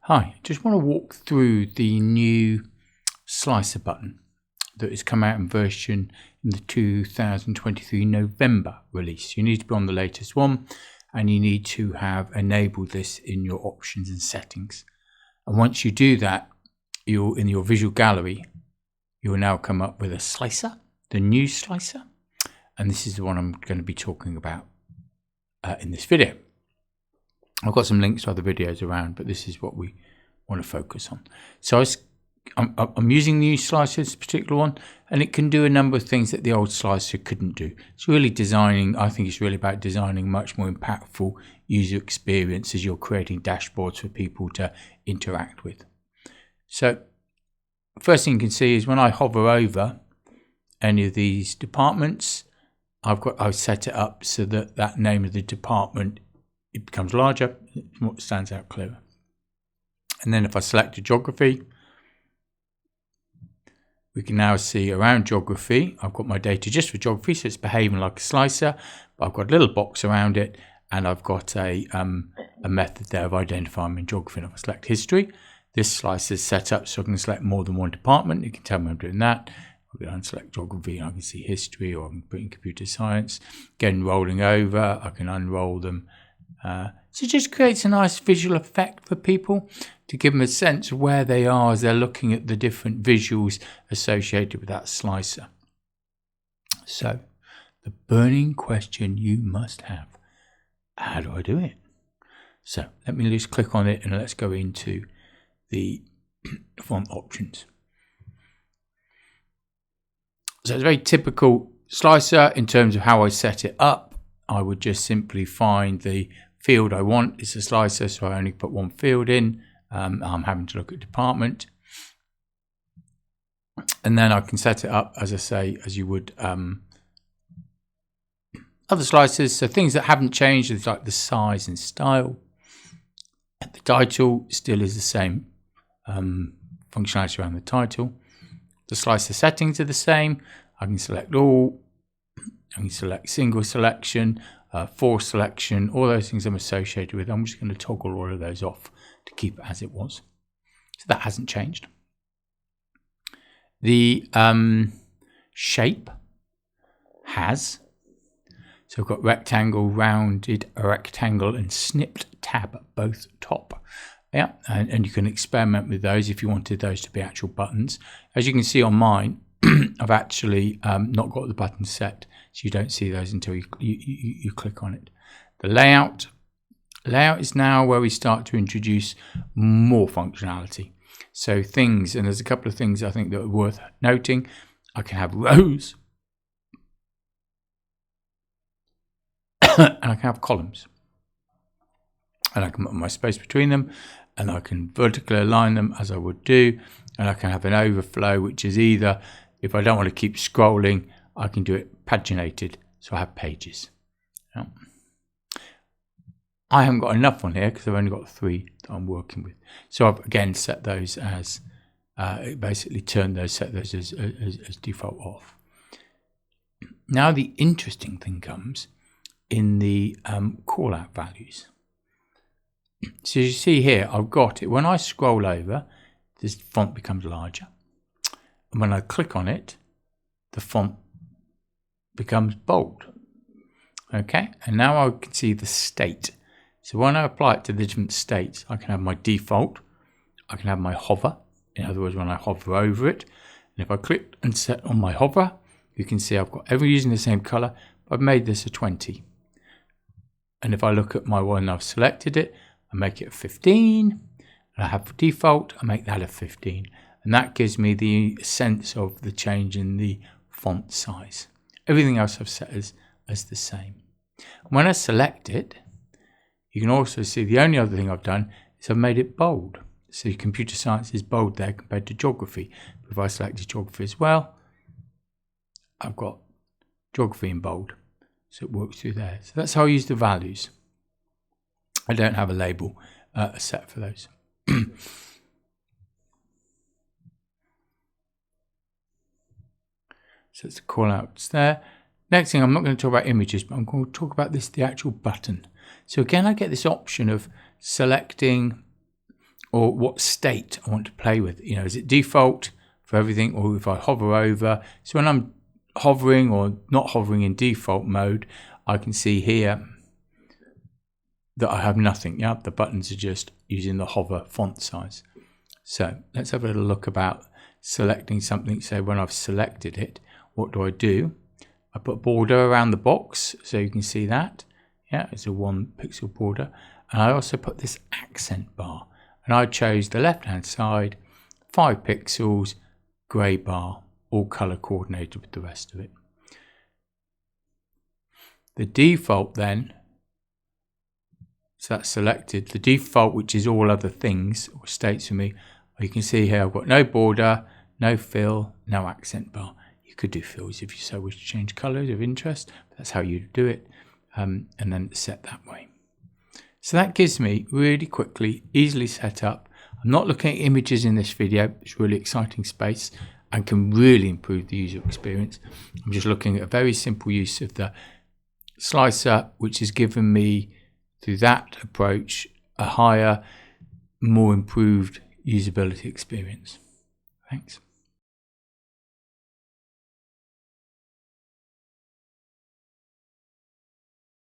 Hi, just want to walk through the new slicer button that has come out in the 2023 November release. You need to be on the latest one and you need to have enabled this in your options and settings. And once you do that, in your visual gallery, you will now come up with a slicer, the new slicer. And this is the one I'm going to be talking about in this video. I've got some links to other videos around, but this is what we want to focus on. So I'm using the new slicer, this particular one, and it can do a number of things that the old slicer couldn't do. It's really I think it's really about designing much more impactful user experience as you're creating dashboards for people to interact with. So first thing you can see is when I hover over any of these departments, I've set it up so that that name of the department, it becomes larger, it stands out clearer. And then if I select a geography, we can now see around geography, I've got my data just for geography, so it's behaving like a slicer, but I've got a little box around it, and I've got a method there of identifying them in geography. And if I select history, this slicer is set up so I can select more than one department. You can tell me I'm doing that. I can unselect geography and I can see history, or I can put in computer science. Again, rolling over, I can unroll them. So it just creates a nice visual effect for people to give them a sense of where they are as they're looking at the different visuals associated with that slicer. So the burning question you must have, how do I do it? So let me just click on it and let's go into the font options. So it's a very typical slicer in terms of how I set it up. I would just simply find the field I want. It's a slicer, so I only put one field in. I'm having to look at department. And then I can set it up, as I say, as you would other slicers. So things that haven't changed is like the size and style. The title still is the same functionality around the title. The slicer settings are the same. I can select all. I can select single selection, force selection, all those things I'm associated with. I'm just going to toggle all of those off to keep it as it was. So that hasn't changed. The shape has. So I've got rectangle, rounded, rectangle, and snipped tab, both top. Yeah, and you can experiment with those if you wanted those to be actual buttons. As you can see on mine, I've actually not got the buttons set, so you don't see those until you click on it. The layout is now where we start to introduce more functionality. So things, and there's a couple of things I think that are worth noting. I can have rows and I can have columns, and I can put my space between them, and I can vertically align them as I would do, and I can have an overflow, which is either, if I don't want to keep scrolling, I can do it paginated, so I have pages. Now, I haven't got enough on here because I've only got 3 that I'm working with. So I've again set those as, basically set those as default off. Now the interesting thing comes in the call out values. So you see here, I've got it. When I scroll over, this font becomes larger. And when I click on it, the font becomes bold. Okay, and now I can see the state. So when I apply it to the different states, I can have my default, I can have my hover. In other words, when I hover over it, and if I click and set on my hover, you can see I've got every using the same color, but I've made this a 20. And if I look at my one I've selected it, I make it a 15, and I have default, I make that a 15. And that gives me the sense of the change in the font size. Everything else I've set as the same. When I select it, you can also see the only other thing I've done is I've made it bold. So computer science is bold there compared to geography. But if I selected geography as well, I've got geography in bold. So it works through there. So that's how I use the values. I don't have a label set for those. So it's the call outs there. Next thing, I'm not going to talk about images, but I'm going to talk about the actual button. So again, I get this option of selecting or what state I want to play with. You know, is it default for everything, or if I hover over? So when I'm hovering or not hovering in default mode, I can see here that I have nothing. Yeah, the buttons are just using the hover font size. So let's have a little look about selecting something. So when I've selected it, what do? I put a border around the box so you can see that. Yeah, it's a 1 pixel border. And I also put this accent bar, and I chose the left hand side, 5 pixels, grey bar, all color coordinated with the rest of it. The default then, so that's selected. The default, which is all other things or states for me, you can see here I've got no border, no fill, no accent bar. You could do fills if you so wish to change colors of interest. That's how you do it, and then set that way. So that gives me really quickly, easily set up. I'm not looking at images in this video. It's really exciting space and can really improve the user experience. I'm just looking at a very simple use of the slicer, which has given me, through that approach, a higher, more improved usability experience. Thanks.